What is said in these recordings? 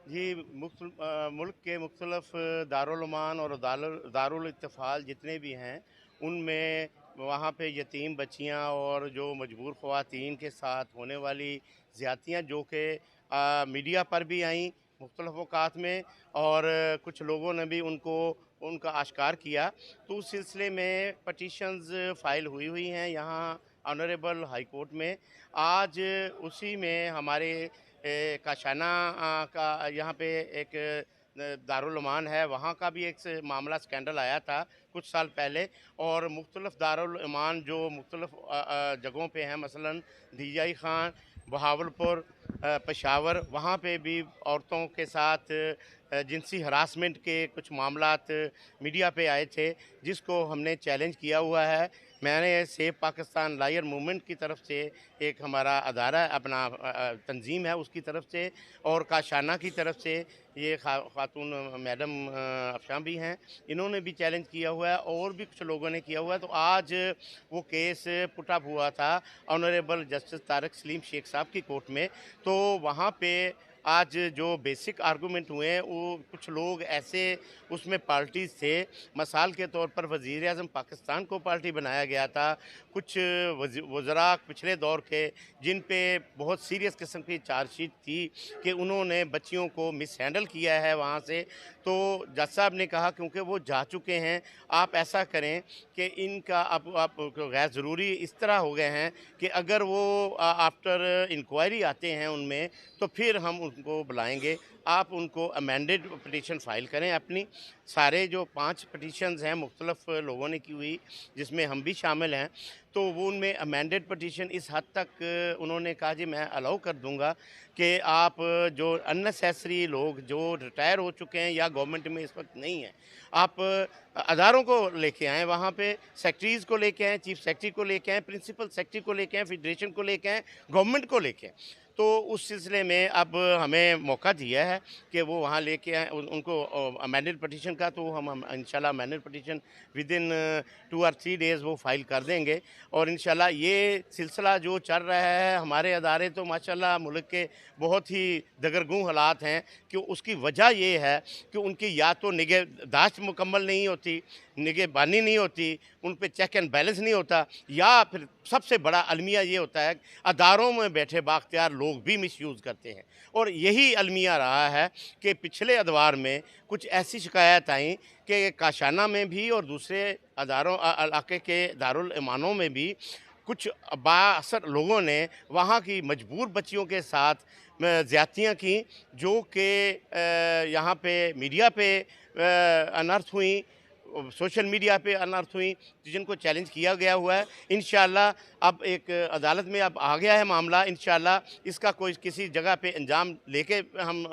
जी, मुल्क के मुख्तलफ़ दारुल-उमान और दारुल इत्तेफ़ाल जितने भी हैं, उनमें वहाँ पे यतीम बच्चियाँ और जो मजबूर ख़वातीन के साथ होने वाली ज़्यादतियाँ जो कि मीडिया पर भी आईं मुख्तलिफ़ औक़ात में, और कुछ लोगों ने भी उनका आश्कार किया। तो उस सिलसिले में पटिशन्स फ़ाइल हुई हुई हैं यहाँ ऑनरेबल हाई कोर्ट में। आज उसी में हमारे काशाना का यहाँ पे एक दारुल उमान है, वहाँ का भी एक मामला स्कैंडल आया था कुछ साल पहले। और मुख्तलिफ़ दारुल उमान जो मुख्तलिफ़ जगहों पे हैं, मसलन दीजाई खान, बहावलपुर, पेशावर, वहाँ पे भी औरतों के साथ जिनसी हरासमेंट के कुछ मामलात मीडिया पे आए थे, जिसको हमने चैलेंज किया हुआ है। मैंने सेव पाकिस्तान लायर मूवमेंट की तरफ से, एक हमारा अदारा अपना तंजीम है उसकी तरफ से, और काशाना की तरफ से ये खातून मैडम अफ़शां भी हैं, इन्होंने भी चैलेंज किया हुआ है, और भी कुछ लोगों ने किया हुआ है। तो आज वो केस पुट अप हुआ था ऑनरेबल जस्टिस तारिक सलीम शेख साहब की कोर्ट में। तो वहाँ पे आज जो बेसिक आर्गूमेंट हुए हैं, वो कुछ लोग ऐसे उसमें पार्टीज़ थे, मिसाल के तौर पर वज़ीर-ए-आज़म पाकिस्तान को पार्टी बनाया गया था। कुछ वज़रा पिछले दौर के, जिन पे बहुत सीरियस किस्म की चार्जशीट थी कि उन्होंने बच्चियों को मिसहैंडल किया है वहाँ से। तो जज साहब ने कहा क्योंकि वो जा चुके हैं, आप ऐसा करें कि इनका अब आप गैर ज़रूरी इस तरह हो गए हैं कि अगर वो आफ्टर इंक्वायरी आते हैं उनमें, तो फिर हम उनको बुलाएँगे। आप उनको अमेंडेड पिटीशन फ़ाइल करें अपनी। सारे जो 5 पिटीशंस हैं मुख्तलिफ़ लोगों ने की हुई, जिसमें हम भी शामिल हैं। तो वो उनमें अमेंडेड पिटीशन इस हद तक उन्होंने कहा जी मैं अलाउ कर दूँगा कि आप जो अननेसेसरी लोग जो रिटायर हो चुके हैं या गवर्नमेंट में इस वक्त नहीं हैं, आप अदारों को लेके आएँ, वहाँ पे सेक्रेटरीज़ को लेके आएँ, चीफ सेक्रेटरी को लेके आएँ, प्रिंसिपल सेक्रेटरी को लेके आएँ, फेडरेशन को लेके आएँ, गवर्नमेंट को लेके आएँ। तो उस सिलसिले में अब हमें मौका दिया है कि वो वहाँ लेके आएँ उनको अमेंडेड पिटीशन का। तो हम इंशाल्लाह अमेंडेड पिटीशन विदिन 2 और 3 डेज़ वो फ़ाइल कर देंगे। और इंशाल्लाह ये सिलसिला जो चल रहा है, हमारे अदारे तो माशाल्लाह मुल्क के बहुत ही दगरगूं हालात हैं, कि उसकी वजह ये है कि उनकी या तो निगहदाश्त मुकम्मल नहीं होती, निगहबानी नहीं होती, उन पे चेक एंड बैलेंस नहीं होता, या फिर सबसे बड़ा अलमिया ये होता है अदारों में बैठे बाख्तियार लोग भी मिसयूज़ करते हैं। और यही अलमिया रहा है कि पिछले अदवार में कुछ ऐसी शिकायत आई कि काशाना में भी और दूसरे अदारों इलाके के दारुल इमानों में भी कुछ बाअसर लोगों ने वहाँ की मजबूर बच्चियों के साथ ज़्यादतियाँ की, जो कि यहाँ पे मीडिया पे अनर्थ हुई, सोशल मीडिया पे अनर्थ हुई, जिनको चैलेंज किया गया हुआ है। इंशाअल्लाह अब एक अदालत में अब आ गया है मामला, इंशाअल्लाह इसका कोई किसी जगह पे अंजाम लेके हम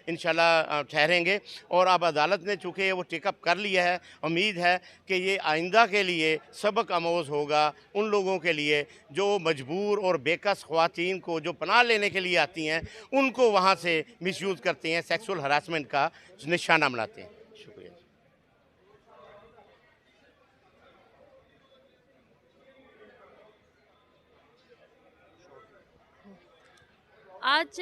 इंशाअल्लाह ठहरेंगे। और अब अदालत ने चूँकि वो टेकअप कर लिया है, उम्मीद है कि ये आइंदा के लिए सबक आमोज़ होगा उन लोगों के लिए जो मजबूर और बेकस ख़वातीन को जो पनाह लेने के लिए आती हैं, उनको वहाँ से मिसयूज़ करते हैं, सेक्सुअल हरासमेंट का निशाना बनाते हैं। शुक्रिया। आज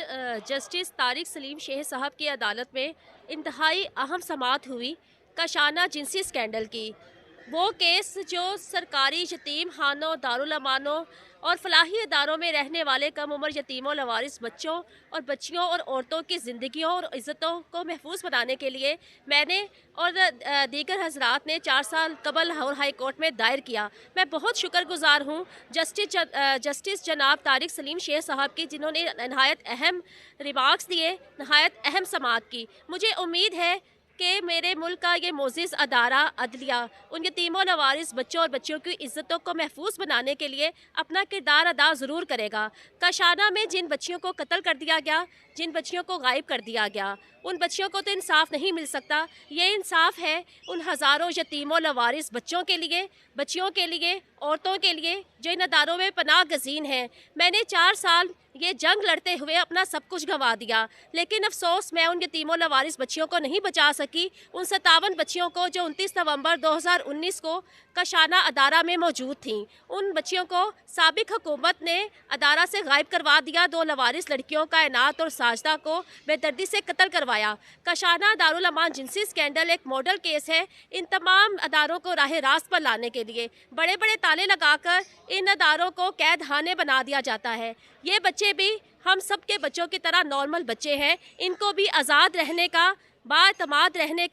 जस्टिस तारिक सलीम शेख साहब की अदालत में इंतहाई अहम समाअत हुई काशाना जिनसी स्कैंडल की। वो केस जो सरकारी यतीम खानों, दारुल अमानों और फलाही इदारों में रहने वाले कम उम्र यतीमों, लवारिस बच्चों और बच्चियों और औरतों की ज़िंदगियों और इज़्ज़तों को महफूज बनाने के लिए मैंने और दीगर हजरात ने 4 साल कबल लाहौर हाई कोर्ट में दायर किया। मैं बहुत शुक्रगुजार हूँ जस्टिस जनाब तारिक सलीम शेख साहब की, जिन्होंने नहायत अहम रिमार्क्स दिए, नहायत अहम समाअत की। मुझे उम्मीद है कि मेरे मुल्क का ये मोअज़्ज़िज़ अदारा अदलिया उन यतीमों, लवारिस बच्चों और बच्चियों की इज़्ज़तों को महफूज बनाने के लिए अपना किरदार अदा ज़रूर करेगा। काशाना में जिन बच्चियों को कत्ल कर दिया गया, जिन बच्चियों को गायब कर दिया गया, उन बच्चियों को तो इंसाफ नहीं मिल सकता। ये इंसाफ है उन हज़ारों यतीमों, लवारिस बच्चों के लिए, बच्चियों के लिए, औरतों के लिए जो इन अदारों में पनाह गज़ीन हैं। मैंने 4 साल ये जंग लड़ते हुए अपना सब कुछ गंवा दिया। लेकिन अफसोस मैं उन यतीमों लवारिस बच्चियों को नहीं बचा सकी, उन 57 बच्चियों को जो 29 नवंबर 2019 को कशाना अदारा में मौजूद थीं। उन बच्चियों को साबिक हुकूमत ने अदारा से गायब करवा दिया। 2 लवारिस लड़कियों का कायनात और साजदा को बेदर्दी से कत्ल करवाया। कशाना दारुल अमान जिनसी स्कैंडल एक मॉडल केस है इन तमाम अदारों को राह रास्त पर लाने के लिए। बड़े बड़े ताले लगाकर इन अदारों को कैद खाने बना दिया जाता है। ये बच्चे भी हम सब के बच्चों की तरह नॉर्मल बच्चे हैं, इनको भी आज़ाद रहने का, बाएतमाद रहने